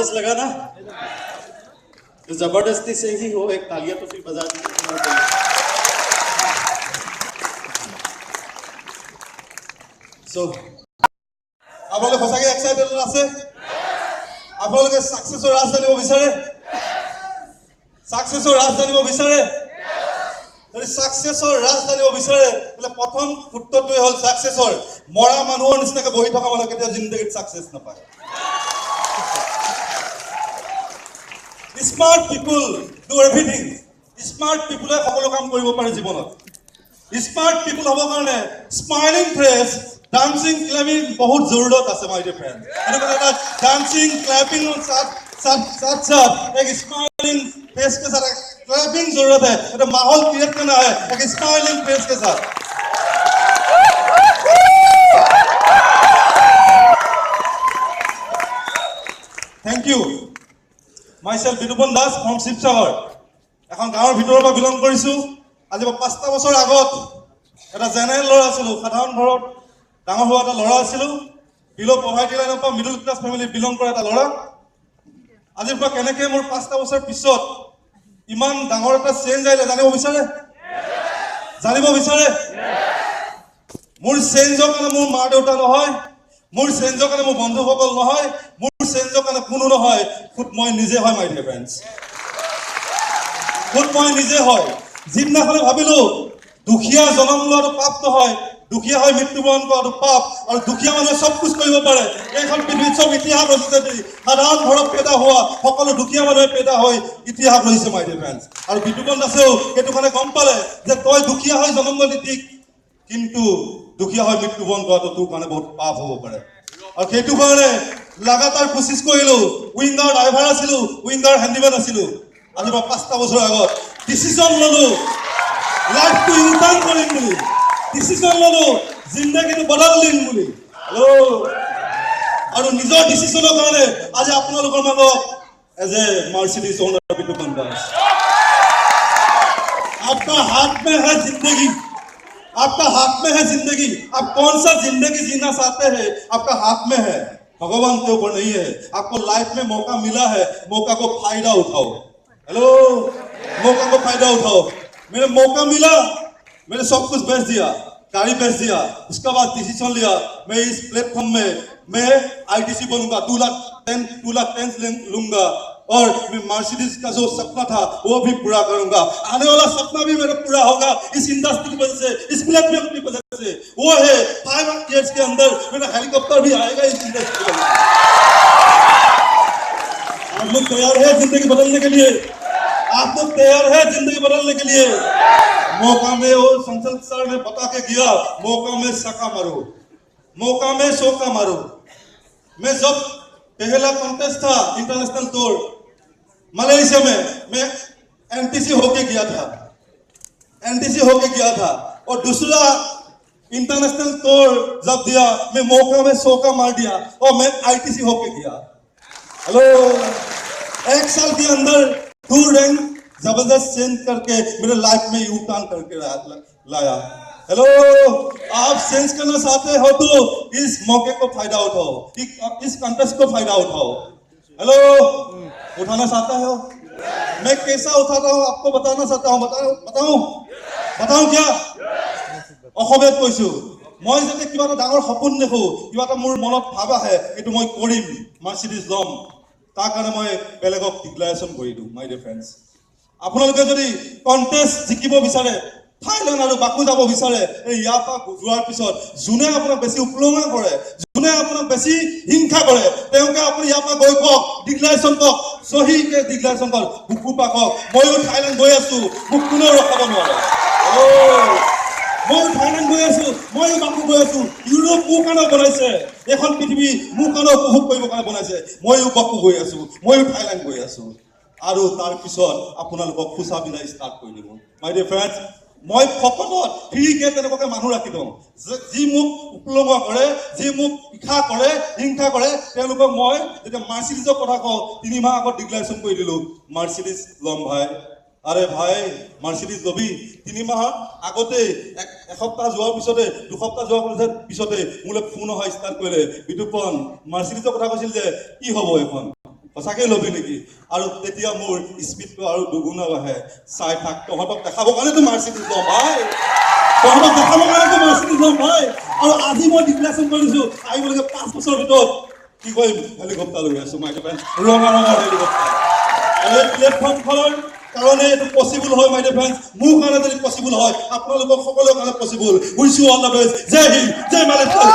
जबरदस्त लगा ना? तो जबरदस्ती से ही हो, एक तालियां तो फिर बजा दीजिए। So, আপোনালোকে সঁচাকৈ এক্সাইটেড আছে? আপোনালোকে সাকসেছৰ ৰাজ জানিব বিচাৰে? সাকসেছৰ ৰাজ জানিব বিচাৰে? যদি সাকসেছৰ ৰাজ জানিব বিচাৰে তাহলে প্ৰথম সূত্ৰটোৱে হ'ল সাকসেছৰ মৰা মানুহৰ নিচিনাকৈ বহি থকা মানুহ কেতিয়াও জিন্দগীত সাকসেছ নাপায়। Smart people do everything. Smart পিপলে সকলো কাম কৰিব পাৰে জীৱনত। স্মাৰ্ট পিপল হ'বৰ কাৰণে স্মাইলিং ফেস, डांसिंग क्लैपिंग बहुत जरूरत है my dear friends. Dancing clapping और साथ एक स्माइलिंग फेस के साथ क्लैपिंग जरूरत है। तो माहौल क्रिएट करना है एक स्माइलिंग फेस के साथ। Thank you. Myself Bitupan Das from Sivasagar. এখন গাঁৱৰ ভিতৰৰ পৰা বিলং কৰিছো। আজি 5টা বছৰ আগত এটা জেনেৰেল ল'ৰা আছিলো, সাধাৰণ ঘৰত ডাঙৰ হোৱা এটা ল'ৰা আছিলো। বিলো পভাৰ্টি লাইনৰ পৰা মিডল ক্লাছ ফেমিলি বিলং কৰা এটা ল'ৰা। আজিৰ পৰা কেনেকৈ মোৰ 5টা বছৰ পিছত ইমান ডাঙৰ এটা চেঞ্জ আহিলে জানিব বিচাৰে? জানিব বিচাৰে? মোৰ চেঞ্জৰ কাৰণে মোৰ মা দেউতা নহয়, মোৰ চেঞ্জৰ কাৰণে মোৰ বন্ধুসকল নহয়, মোৰ চেঞ্জৰ কাৰণে কোনো নহয়, খুদ মই নিজে হয় মাই ডিয়াৰ ফ্ৰেণ্ডছ। খুদ মই নিজে হয়। যিদিনাখনে ভাবিলো দুখীয়া জন্ম লোৱাটো পাপ নহয়, দুখীয়া হয় মৃত্যুবৰণ কৰাটো পাপ, আৰু দুখীয়া মানুহে চব কুছ কৰিব পাৰে। এইখন পৃথিৱীত চব ইতিহাস ৰচিছে। সাধাৰণ ঘৰত পেদা হোৱা সকলো দুখীয়া মানুহে পেদা হৈ ইতিহাস ৰচিছে মাই ডিয়াৰ ফ্ৰেণ্ডছ। আৰু বিতুপন দাসেও সেইটো কাৰণে গম পালে যে তই দুখীয়া হৈ জন্ম ল'লি ঠিক, কিন্তু দুখীয়া হৈ মৃত্যুবৰণ কৰাটো তোৰ কাৰণে বহুত পাপ হ'ব পাৰে। আৰু সেইটো কাৰণে লাগাতাৰ কোচিছ কৰিলো। উইংগাৰ ড্ৰাইভাৰ আছিলো, উইংগাৰ হেণ্ডিমেন আছিলো। আজি মই 5টা বছৰ আগত ডিচিশ্যন ল'লো লাইফটো ইউটাৰ্ণ কৰিম বুলি। ডিচিশ্যন ল'লো জিন্দগীটো বদল দিম বুলি। আৰু নিজৰ ডিচিশ্যনৰ কাৰণে আজি আপোনালোকৰ মাজত as a Mercedes owner Bitupan Das. आपका हाथ में है जिंदगी, आपका हाथ में है जिंदगी। आप कौन सा जिंदगी जीना चाहते हैं आपका हाथ में है, भगवान के ऊपर नहीं है। आपको लाइफ में मौका मिला है, मौका को फायदा उठाओ। हेलो, मौका को फायदा उठाओ। मेरे मौका मिला, मैंने सब कुछ बेच दिया, गाड़ी बेच दिया। उसके बाद डिसीजन लिया मैं इस प्लेटफॉर्म में मैं आईटीसी बनूंगा, 2 लाख लूंगा, और मैं मर्सिडीज का जो सपना था वो भी पूरा करूंगा। आने वाला सपना भी मेरा पूरा होगा इस इंडस्ट्री की वजह से, इस प्लेटफॉर्म की वजह से। वो है 5 years के अंदर मेरा हेलीकॉप्टर भी आएगा इस इंडस्ट्री के अंदर। आप लोग तैयार है जिंदगी बदलने के लिए? आप लोग तैयार है जिंदगी बदलने के लिए? मौका में वो संसद सर ने बता के गया, मौका में सका मारो, मौका में सोका मारो। मैं जब पहला कॉन्टेस्ट था इंटरनेशनल टूर मलेशिया में, मैं एनटीसी होके गया था, एनटीसी होके गया था। और दूसरा इंटरनेशनल टूर जब दिया मैं मौका में सोका मार दिया और मैं आईटीसी होके गया। हेलो, 1 साल के अंदर 2 रैंक जबरदस्त चेंज करके मेरे लाइफ में यू टर्न करके लाया। हेलो, आप चेंज करना चाहते हो तो इस मौके को फायदा उठाओ, इस कंटेस्ट को फायदा उठाओ। हेलो, उठाना चाहता हो? मैं कैसा उठाता हूँ आपको बताना चाहता हूँ। बताऊं क्या? অসমীয়াত কৈছো, মই যদি কিবা এটা ডাঙৰ সপোন দেখো, কিবা এটা মোৰ মনত ভাব আহে, এইটো মই কৰিম, মাৰ্চিডিজ ল'ম, তাৰ কাৰণে মই বেলেগক ডিক্লাৰেশ্যন কৰি দিওঁ মাই ডিয়াৰ ফ্ৰেণ্ডছ। আপোনালোকে যদি কণ্টেষ্ট জিকিব বিচাৰে, থাইলেণ্ড আৰু বাকু যাব বিচাৰে, এই ইয়াৰ পৰা যোৱাৰ পিছত যোনে আপোনাক বেছি উপলুঙা কৰে, যোনে আপোনাক বেছি হিংসা কৰে, তেওঁকে আপুনি ইয়াৰ পৰা গৈ কওক, ডিক্লাৰেশ্যন কওক, চহীকে ডিক্লাৰেশ্যন কওক, বুকু পা কওক, ময়ো থাইলেণ্ড গৈ আছো, মোক কোনেও ৰখাব নোৱাৰে। মই থাইলেণ্ড গৈ আছো, ময়ো বাকু গৈ আছো। ইউৰোপ মোৰ কাৰণে বনাইছে, এখন পৃথিৱী মোৰ কাৰণে উপভোগ কৰিবৰ কাৰণে বনাইছে। ময়ো বাকু গৈ আছো, ময়ো থাইলেণ্ড গৈ আছো। আৰু তাৰ পিছত আপোনালোকক খুচা বিলাই ষ্টাৰ্ট কৰি দিব মাই ডিয়াৰ ফ্ৰেণ্ডছ। মই ফকতত ফ্ৰীকে তেনেকুৱাকৈ মানুহ ৰাখি দিওঁ, যি মোক উপলুঙা কৰে, যি মোক ইচ্ছা কৰে, হিংসা কৰে, তেওঁলোকক মই যেতিয়া মাৰ্চিডিজৰ কথা কওঁ 3 মাহ আগত ডিক্লাৰেশ্যন কৰি দিলোঁ, মাৰ্চিডিজ ল'ম ভাই। আৰে ভাই মাৰ্সিডিজ লবি 3 মাহ আগতে এসপ্তাহ যোৱাৰ পিছতে 2 সপ্তাহ যোৱাৰ পিছতে মোলে ফোন হয় ষ্টাৰ্ট কৰিলে, বিতুপন মাৰ্সিডিজৰ কথা কৈছিল যে কি হ'ব এখন, সঁচাকৈ ল'বি নেকি? আৰু তেতিয়া মোৰ স্পীডটো আৰু দুগুণা বাঢ়ে। চাই থাক, তহঁতক দেখাবৰ কাৰণেতো মাৰ্চিডিজ ল'ম ভাই, তহঁতক দেখাবৰ কাৰণেতো মাৰ্চিডিজ ল'ম ভাই। আৰু আজি মই ডিক্লেৰেশ্যন কৰিছোঁ, আহিবলগীয়া 5 বছৰৰ ভিতৰত কি কৰিম, হেলিকপ্টাৰ লৈ আছোঁ মাই ডিফেন্স, ৰঙা হেলিকপ্টাৰ। আৰু এই প্লেটফৰ্মখনৰ কাৰণে এইটো পচিবল হয় মাই ডিফেন্স, মোৰ কাৰণে যদি পচিবল হয়, আপোনালোকৰ সকলোৰে কাৰণে possible. Wish you all the best. জয় হিন্দ, জয় মালেশ্বৰ।